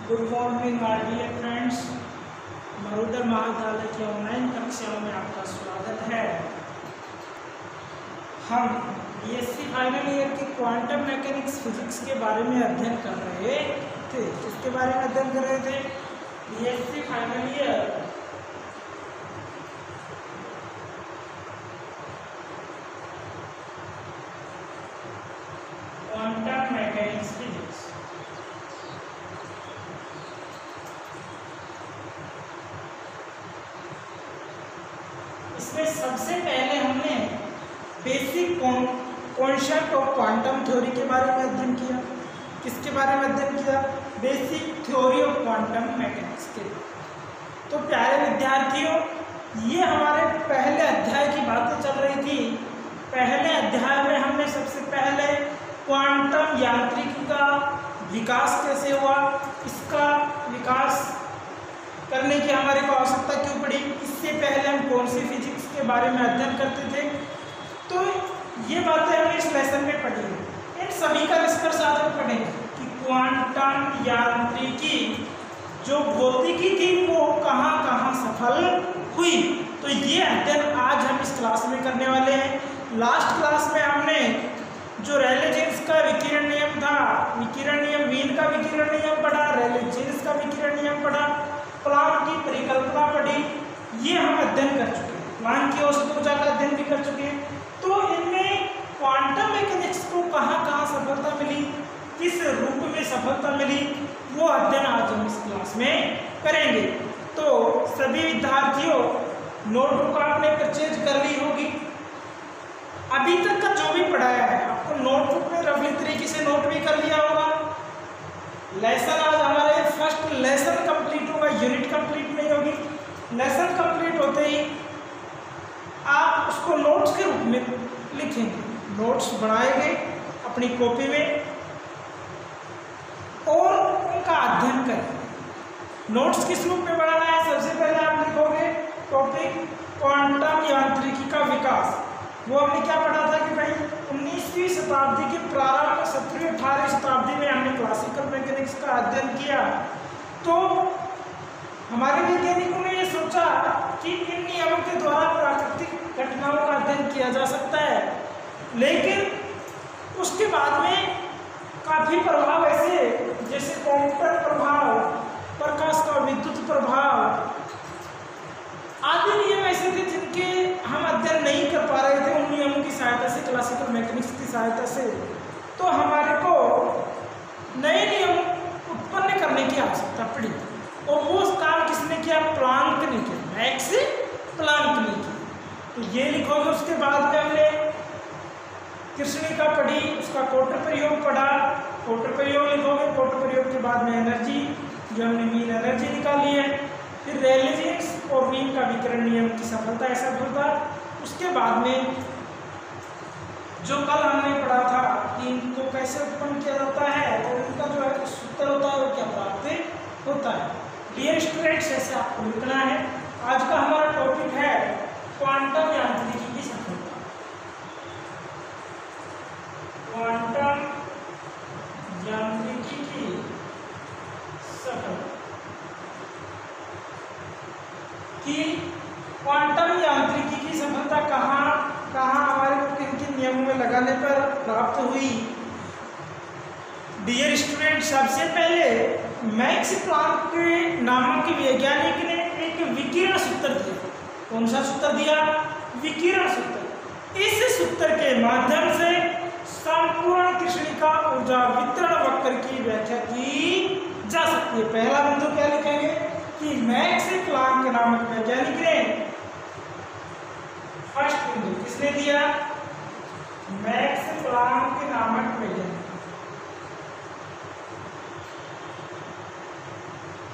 Good morning my dear friends. Marudhar Mahavidyalaya की online कक्षाओं में आपका स्वागत है। हम बीएससी फाइनल ईयर की क्वांटम मैकेनिक्स फिजिक्स के बारे में अध्ययन कर रहे थे। किसके बारे में अध्ययन कर रहे थे? BSc final year quantum mechanics physics. इसमें सबसे पहले हमने basic concept of quantum theory के बारे में अध्ययन किया। किसके बारे में अध्ययन किया? Basic theory of quantum mechanics के। तो प्यारे विद्यार्थियों, ये हमारे पहले अध्याय की बातें चल रही थी। पहले अध्याय में हमने सबसे पहले क्वांटम यांत्रिकी का विकास कैसे हुआ, इसका विकास करने की हमारे को आवश्यकता क्यों पड़ी, इससे पहले हम कौन सी फिजिक्स के बारे में अध्ययन करते थे। तो ये बातें हमने इस लेसन में पढ़ी है। इन सभी का निष्कर्ष आज हम पढ़ेंगे कि क्वांटम यांत्रिकी जो भौतिकी थी वो कहाँ कहाँ सफल हुई। तो ये अध्ययन आज हम इस क्लास में करने वाले हैं। लास्ट क्लास में हमने जो रेले जीन्स का विकिरण नियम था, विकिरण नियम, वीन का विकिरण नियम पढ़ा, रेले जीन्स का विकिरण नियम पढ़ा, प्लांक की परिकल्पना पढ़ी, ये हम अध्ययन कर चुके हैं। प्लांक की औसत ऊर्जा का अध्ययन भी कर चुके हैं। तो इनमें क्वांटम मैकेनिक्स को कहाँ कहाँ सफलता मिली, किस रूप में सफलता मिली, वो अध्ययन आज हम इस क्लास में करेंगे। तो सभी विद्यार्थियों, नोटबुक आपने परचेज कर ली होगी। अभी तक का जो भी पढ़ाया है आपको नोटबुक में रफली तरीके से नोट भी कर लिया होगा। लेसन आज हमारे फर्स्ट लेसन कंप्लीट होगा, यूनिट कंप्लीट नहीं होगी। लेसन कंप्लीट होते ही आप उसको नोट्स के रूप में लिखेंगे, नोट्स बनाएंगे अपनी कॉपी में और उनका अध्ययन करेंगे। नोट्स किस रूप में बनाना है? सबसे पहले आप लिखोगे टॉपिक क्वांटम यांत्रिकी का विकास। वो हमने क्या पढ़ा था कि भाई 19वीं शताब्दी के प्रारंभ, 17वीं 18वीं शताब्दी में हमने क्लासिकल मैकेनिक्स का अध्ययन किया। तो हमारे वैज्ञानिकों ने ये सोचा कि इन नियमों के द्वारा प्राकृतिक घटनाओं का अध्ययन किया जा सकता है, लेकिन उसके बाद में काफ़ी प्रभाव ऐसे जैसे कंप्यूटर प्रभाव, प्रकाश का विद्युत प्रभाव आदि नियम ऐसे थे जिनके हम अध्ययन नहीं कर पा रहे थे उन नियमों की सहायता से, क्लासिकल मैकेनिक्स की सहायता से। तो हमारे को नए नियम उत्पन्न करने की आवश्यकता पड़ी और वो काम किसने किया? प्लांक ने किया, मैक्स प्लांक ने किया। तो ये लिखोगे। उसके बाद में हमने कृष्णिका पढ़ी, उसका कोटर प्रयोग पढ़ा, कोटर प्रयोग लिखोगे। कोटर प्रयोग के बाद में एनर्जी, जो हमने मीन एनर्जी निकाली है। फिर रेले जीन्स और वीन का विकिरण नियम की सफलता असफलता। उसके बाद में जो कल हमने पढ़ा था कि इनको कैसे उत्पन्न किया जाता है और इनका जो है सूत्र होता है वो क्या प्राप्त होता है। डियर स्टूडेंट्स, ऐसे आपको लिखना है। आज का हमारा टॉपिक है क्वांटम यांत्रिकी की सफलता। क्वांटम यांत्रिकी की सफलता कि क्वांटम यांत्रिकी की सफलता कहाँ कहाँ हमारे को किन किन नियमों में लगाने पर प्राप्त हुई। डियर स्टूडेंट, सबसे पहले मैक्स प्लांक के नामक वैज्ञानिक ने एक विकिरण सूत्र दिया। कौन सा सूत्र दिया? विकिरण सूत्र। इस सूत्र के माध्यम से संपूर्ण कृष्णिका ऊर्जा वितरण वक्र की व्याख्या की जा सकती है। पहला बिंदु क्या लिखेंगे कि मैक्स प्लांक नामक वैज्ञानिक ने, फर्स्ट बिंदु किसने दिया? मैक्स प्लांक नामक वैज्ञानिक।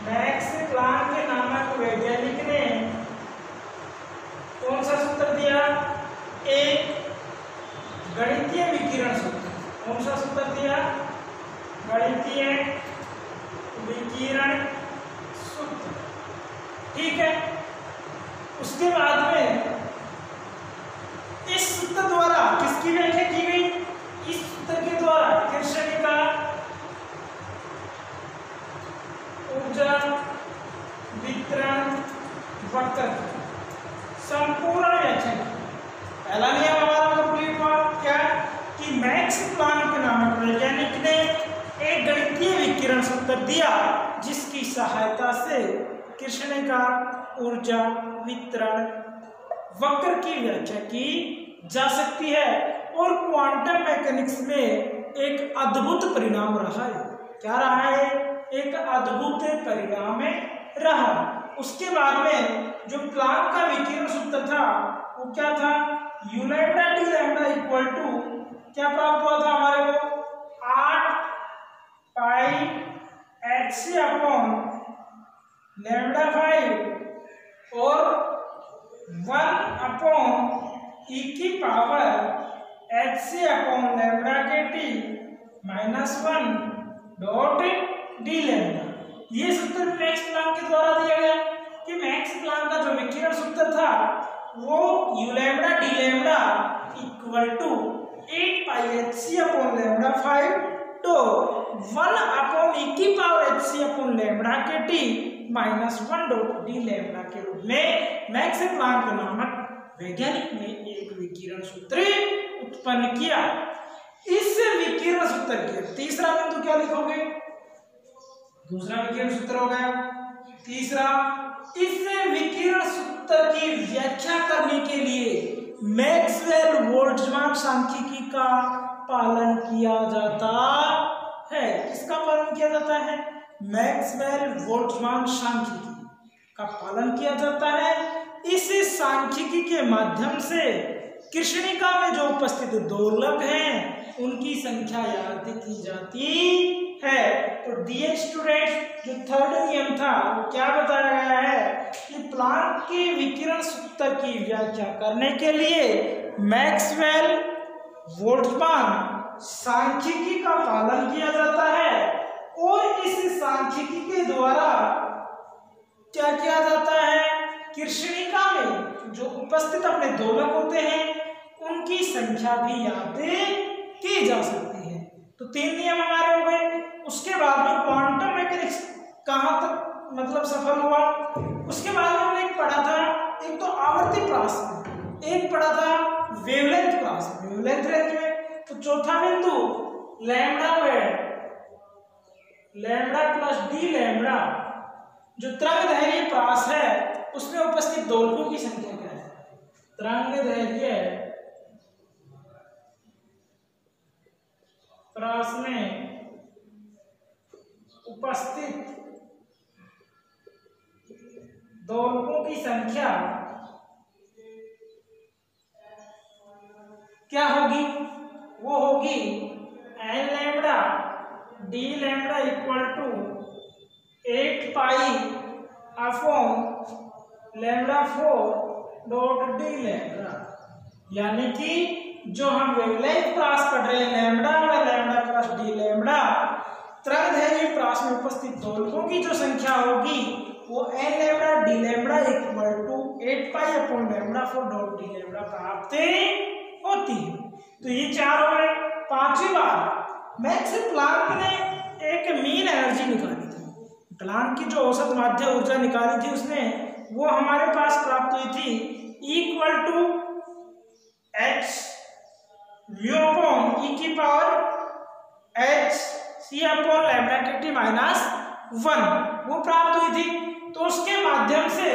मैक्स प्लांक नामक वैज्ञानिक ने कौन सा सूत्र दिया? एक गणितीय विकिरण सूत्र। कौन सा सूत्र दिया? गणितीय विकिरण सूत्र। ठीक है। उसके बाद में इस सूत्र द्वारा किसकी व्याख्या की गई? इस सूत्र के द्वारा कृष्णिका सूत्र दिया जिसकी सहायता से कृष्णिका ऊर्जा वितरण वक्र की व्याख्या की जा सकती है। और क्वांटम मैकेनिक्स में एक अद्भुत परिणाम रहा है। क्या रहा है? एक अद्भुत परिणाम रहा। उसके बाद में जो प्लांक का विकिरण सूत्र था वो क्या था? u lambda d lambda equal to क्या प्राप्त हुआ था हमारे को? 8 पाई hc अपॉन लैम्डा 5 और 1 अपॉन e की पावर hc अपॉन लैम्डा के टी -1 डॉट डी लैम्डा। ये सूत्र मैक्स प्लांक के द्वारा दिया गया कि मैक्स प्लांक का जो विकिरण सूत्र था वो u lambda d lambda equal to 8 pi hc upon lambda 5 तो 1 अपॉन e की पावर hc अपॉन लैम्डा के टी -1 डॉट डी लैम्डा के रूप में मैक्स प्लांक नामक वैज्ञानिक ने एक विकिरण सूत्र उत्पन्न किया। इस विकिरण सूत्र के तीसरा बिंदु क्या लिखोगे? दूसरा विकिरण सूत्र हो गया। तीसरा, इस विकिरण सूत्र की व्याख्या करने के लिए मैक्सवेल बोल्ट्जमान सांख्यिकी का पालन किया जाता है। किसका पालन किया जाता है? मैक्सवेल बोल्ट्जमान सांख्यिकी का पालन किया जाता है। इस सांख्यिकी के माध्यम से कृष्णिका में जो उपस्थित दोलक हैं उनकी संख्या याद की जाती है। तो डियर स्टूडेंट्स, जो थर्ड नियम था वो क्या बताया गया है कि प्लांक के विकिरण सूत्र की व्याख्या करने के लिए मैक्सवेल बोल्ट्जमान सांख्यिकी का पालन किया जाता है। और इस सांख्यिकी के द्वारा क्या किया जाता है? कृष्णिका में जो उपस्थित अपने दोलक होते हैं उनकी संख्या भी याद की जा सकती है। तो 3 नियम हमारे हो गए। उसके बाद में क्वांटम मैकेनिक्स कहाँ तक मतलब सफल हुआ? उसके बाद में हमने एक पढ़ा था, एक तो आवर्ती प्रास में, एक पढ़ा था वेवलेंथ प्रास में, वेवलेंथ रेंज में। तो चौथा बिंदु लैम्डा में लैम्डा प्लस डी लैम्डा जो तरंगदैर्घ्य प्रास है उसमें उपस्थित दोलकों की संख्या क्या है? तरंगदैर्घ्य प्रास में उपस्थित दोलकों की संख्या क्या होगी? वो होगी n lambda d lambda equal to 8 pi upon lambda 4 dot d lambda. यानी कि जो हम वेवलेंथ प्रास पढ़ रहे हैं लैम्डा और लैम्डा प्लस डी लैम्डा, तरंगदैर्घ्य प्रास में उपस्थित दोलकों की जो संख्या होगी वो n lambda d lambda equal to 8 pi upon lambda 4 dot d lambda प्राप्त होती है। तो ये 4 हो गए। 5वीं बार मैक्स प्लांक ने एक मीन एनर्जी निकाली थी। प्लांक की जो औसत माध्य ऊर्जा निकाली थी उसने, वो हमारे पास प्राप्त हुई थी equal to h mu upon e की power h c upon lambda के टी -1 वो प्राप्त हुई थी। तो उसके माध्यम से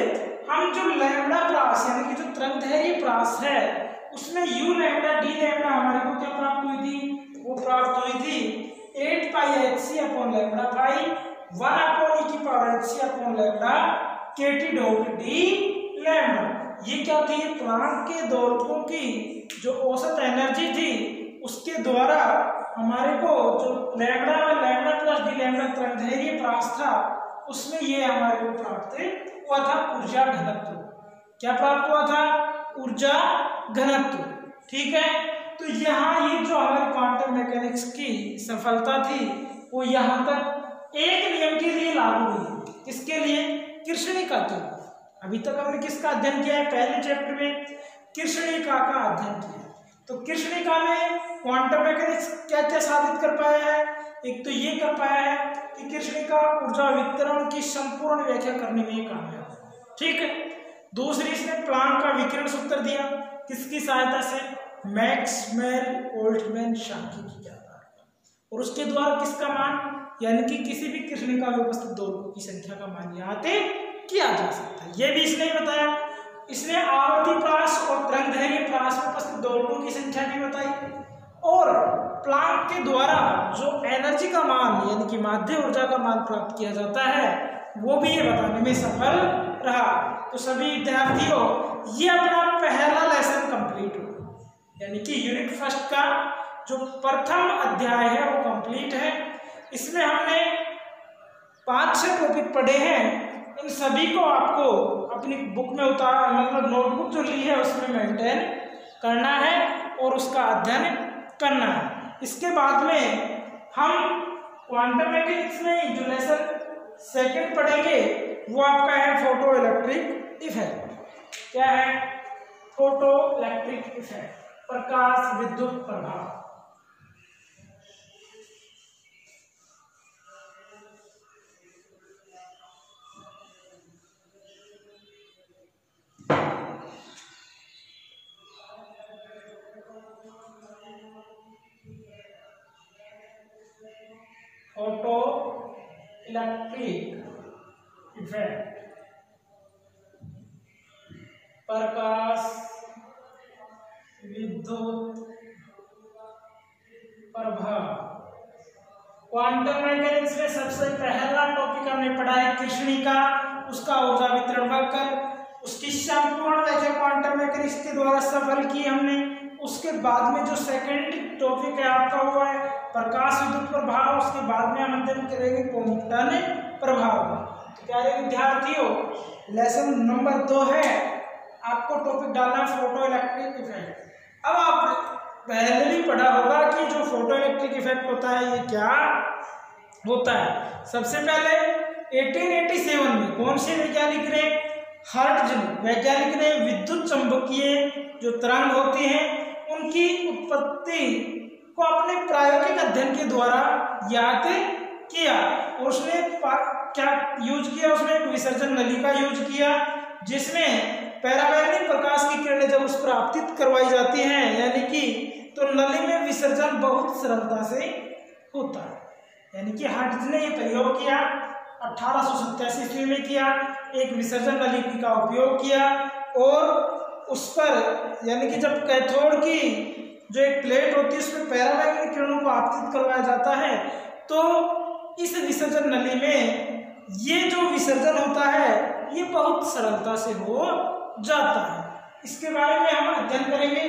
हम जो लैम्डा प्रास यानी कि जो तरंगदैर्घ्य प्रास है उसमें u लैम्डा डी लैम्डा हमारे को क्या प्राप्त हुई थी? वो प्राप्त हुई थी 8 pi hc upon lambda 5 1 upon e की पावर hc अपॉन लैम्डा के टी डॉट डी लैम्डा। ये क्या थी? प्लांक के दोलकों की जो औसत एनर्जी थी उसके द्वारा हमारे को जो लैम्डा और लैम्डा प्लस डी लैम्डा तरंगदैर्घ्य प्रास था उसमें ये हमारे को प्राप्त हुआ था ऊर्जा घनत्व। क्या प्राप्त हुआ था? ऊर्जा घनत्व। ठीक है। तो यहाँ ये जो हमारे क्वांटम मैकेनिक्स की सफलता थी वो यहाँ तक एक नियम के लिए लागू हुई। किसके लिए? कृष्णिका के लिए। अभी तक हमने किसका अध्ययन किया है? पहले चैप्टर में कृष्णिका का अध्ययन किया। तो कृष्णिका में क्वांटम मैकेनिक्स क्या क्या साबित कर पाया है? एक तो ये कर पाया है कि कृष्णिका ऊर्जा वितरण की संपूर्ण व्याख्या करने में कामयाब। ठीक है। दूसरी, इसने प्लांक का विकिरण सूत्र दिया। किसकी सहायता से? मैक्सवेल बोल्ट्जमान सांख्यिकी के आधार पर। और उसके द्वारा किसका मान? यानी कि किसी भी कृष्णिका में उपस्थित दोलकों की संख्या का मान यहाँ तय किया जा सकता है। ये भी इसने बताया। इसने आवर्ती प्राश और तरंगदैर्घ्य प्राश में उपस्थित दोलकों की संख्या भी बताई और प्लांक के द्वारा जो एनर्जी का मान यानी कि माध्य ऊर्जा का मान प्राप्त किया जाता है वो भी ये बताने में सफल रहा। तो सभी विद्यार्थियों ये अपना पहला लेसन कंप्लीट हुआ, यानी कि यूनिट फर्स्ट का जो प्रथम अध्याय है वो कंप्लीट है। इसमें हमने 5-6 टॉपिक पढ़े हैं। इन सभी को आपको अपनी बुक में मतलब नोटबुक जो ली है उसमें मेंटेन करना है और उसका अध्ययन करना है। इसके बाद में हम क्वांटम मैकेनिक्स में जो लेसन सेकंड पढ़ेंगे वो आपका है फोटो इलेक्ट्रिक इफेक्ट। क्या है? फोटो इलेक्ट्रिक इफेक्ट, प्रकाश विद्युत प्रभाव। फोटो इलेक्ट्रिक इफेक्ट, प्रकाश विद्युत प्रभाव। क्वांटम मैकेनिक्स में सबसे पहला टॉपिक हमने पढ़ा है कृष्णिका, उसका ऊर्जा वितरण वक्र, उसकी संपूर्ण व्याख्या क्वांटम मैकेनिक्स के द्वारा सफल की हमने। उसके बाद में जो सेकंड टॉपिक है आपका वो है प्रकाश विद्युत प्रभाव। उसके बाद में हम अध्ययन करेंगे क्वांटम प्रभाव। तो प्यारे विद्यार्थियों, लेसन नंबर 2 है, आपको टॉपिक डालना फोटो इलेक्ट्रिक इफेक्ट। अब आप पहले भी पढ़ा होगा कि जो फोटो इलेक्ट्रिक इफेक्ट होता है ये क्या होता है। सबसे पहले 1887 में कौन से वैज्ञानिक ने, हर्ट्ज वैज्ञानिक ने विद्युत चुंबकीय जो तरंग होती हैं उनकी उत्पत्ति को अपने प्रायोगिक अध्ययन के द्वारा याद किया। और उसने क्या यूज किया? उसने एक विसर्जन नली का यूज किया जिसमें पराबैंगनी प्रकाश की किरणें जब उस पर आपतित करवाई जाती हैं यानी कि तो नली में विसर्जन बहुत सरलता से होता है। यानी कि हर्ट्ज ने यह प्रयोग किया, 1887 ईस्वी में किया। एक विसर्जन नली का उपयोग किया और उस पर यानी कि जब कैथोड की जो एक प्लेट होती है उसमें पराबैंगनी किरणों को आपतित करवाया जाता है तो इस विसर्जन नली में ये जो विसर्जन होता है ये बहुत सरलता से हो जाता है। इसके बारे में हम अध्ययन करेंगे।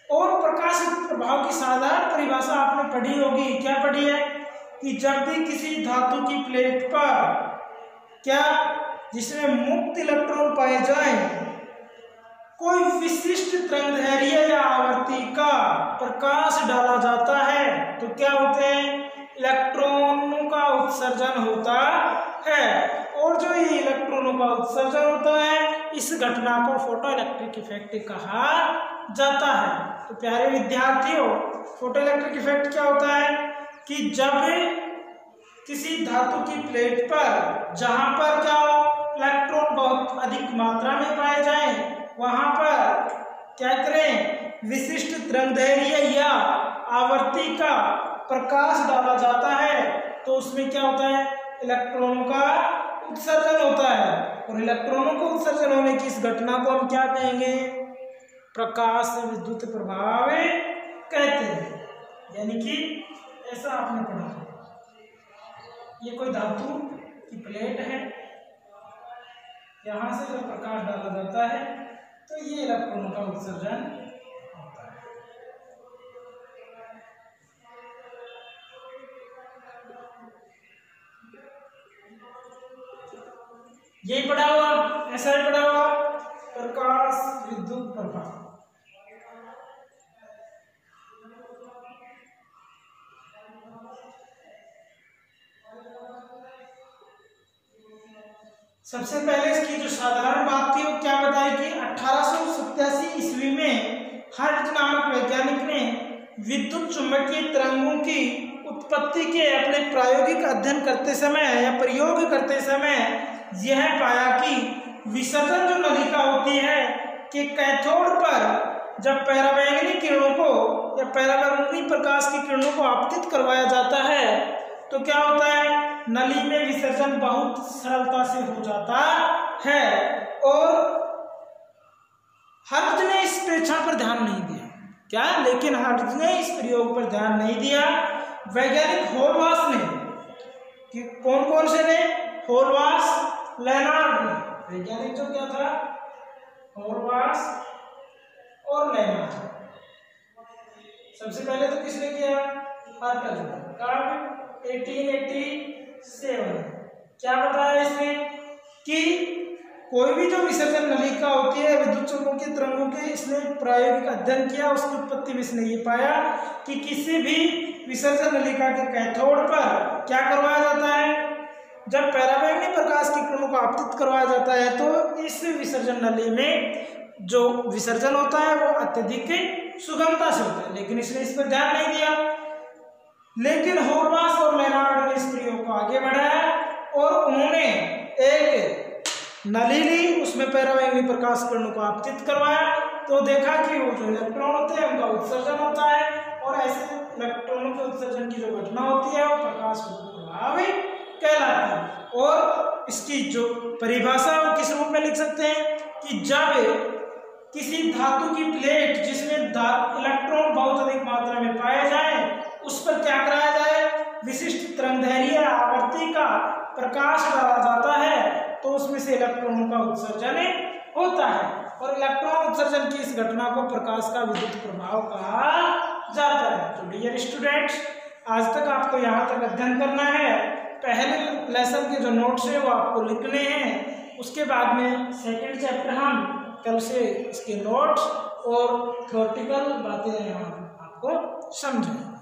और प्रकाश प्रभाव की साधारण परिभाषा आपने पढ़ी होगी। क्या पढ़ी है? कि जब भी किसी धातु की प्लेट पर क्या जिसमें मुक्त इलेक्ट्रॉन पाए जाएं, कोई विशिष्ट तरंगदैर्घ्य या आवर्ती का प्रकाश डाला जाता है तो क्या होते हैं? इलेक्ट्रॉनों का उत्सर्जन होता है। और जो ये इलेक्ट्रॉनों का उत्सर्जन होता है इस घटना को फोटो इलेक्ट्रिक इफेक्ट कहा जाता है। तो प्यारे विद्यार्थियों, फोटो इलेक्ट्रिक इफेक्ट क्या होता है कि जब किसी धातु की प्लेट पर जहां पर क्या हो इलेक्ट्रॉन बहुत अधिक मात्रा में पाए जाएं वहां पर क्या करें? विशिष्ट तरंगदैर्घ्य या आवर्ती का प्रकाश डाला जाता है तो उसमें क्या होता है? इलेक्ट्रॉनों का उत्सर्जन होता है। और इलेक्ट्रॉनों को उत्सर्जन होने की इस घटना को हम क्या कहेंगे? प्रकाश विद्युत प्रभाव कहते हैं। यानी कि ऐसा आपने पढ़ा, ये कोई धातु की प्लेट है, यहां से जब प्रकाश डाला जाता है तो ये इलेक्ट्रॉनों का उत्सर्जन होता है। यही पढ़ा हुआ, ऐसा ही पढ़ा हुआ प्रकाश विद्युत प्रभाव। सबसे पहले इसकी जो साधारण बात थी वो क्या बताई कि 1887 ईस्वी में हर्ट्ज नामक वैज्ञानिक ने विद्युत चुंबकीय तरंगों की उत्पत्ति के अपने प्रायोगिक अध्ययन करते समय या प्रयोग करते समय यह पाया कि विसर्जन जो नलिका होती है कि कैथोड पर जब पराबैंगनी किरणों को या पराबैंगनी प्रकाश की किरणों को आपतित करवाया जाता है तो क्या होता है, नली में विसर्जन बहुत सरलता से हो जाता है। और हर्ट्ज ने इस प्रेक्षण पर ध्यान नहीं दिया, क्या, लेकिन हर्ट्ज ने इस प्रयोग पर ध्यान नहीं दिया। वैज्ञानिक होलवास ने, कि कौन कौन से ने, होलवास, लेनार्ड ने, वैज्ञानिक जो क्या था, होलवास और लेनार्ड। सबसे पहले तो किसने किया, हर्ट्ज ने, कब, 1887। क्या बताया इसमें कि कोई भी जो विसर्जन नलिका होती है विद्युत चुंबकीय तरंगों के, इसने प्रायोगिक अध्ययन किया। उसकी उत्पत्ति में इसने ये पाया कि किसी भी विसर्जन नलिका के कैथोड पर क्या करवाया जाता है, जब पराबैंगनी प्रकाश की किरणों को आपतित करवाया जाता है तो इस विसर्जन नली में जो विसर्जन होता है वो अत्यधिक सुगमता से होता है, लेकिन इसने इस पर ध्यान नहीं दिया। लेकिन होलवास और लेनार्ड ने इस प्रयोग को आगे बढ़ाया और उन्होंने एक नली ली, उसमें पराबैंगनी प्रकाश किरणों को आपतित करवाया, तो देखा कि वो जो इलेक्ट्रॉन होते हैं उनका उत्सर्जन होता है, और ऐसे इलेक्ट्रॉनों के उत्सर्जन की जो घटना होती है वो प्रकाश प्रभाव कहलाती है। और इसकी जो परिभाषा है वो किस रूप में लिख सकते हैं कि जब किसी धातु की प्लेट जिसमें इलेक्ट्रॉन बहुत अधिक मात्रा में पाए जाए उस पर क्या कराया जाए, विशिष्ट तरंगदैर्घ्य आवृत्ति का प्रकाश डाला जाता है, तो उसमें से इलेक्ट्रॉनों का उत्सर्जन होता है। और इलेक्ट्रॉन उत्सर्जन की इस घटना को प्रकाश का विद्युत प्रभाव कहा जाता है। तो डियर स्टूडेंट्स, आज तक आपको यहाँ तक अध्ययन करना है। पहले लेसन के जो नोट्स हैं वो आपको लिखने हैं, उसके बाद में सेकंड चैप्टर हम कल से इसके नोट्स और थ्योरेटिकल बातें हम आपको समझें।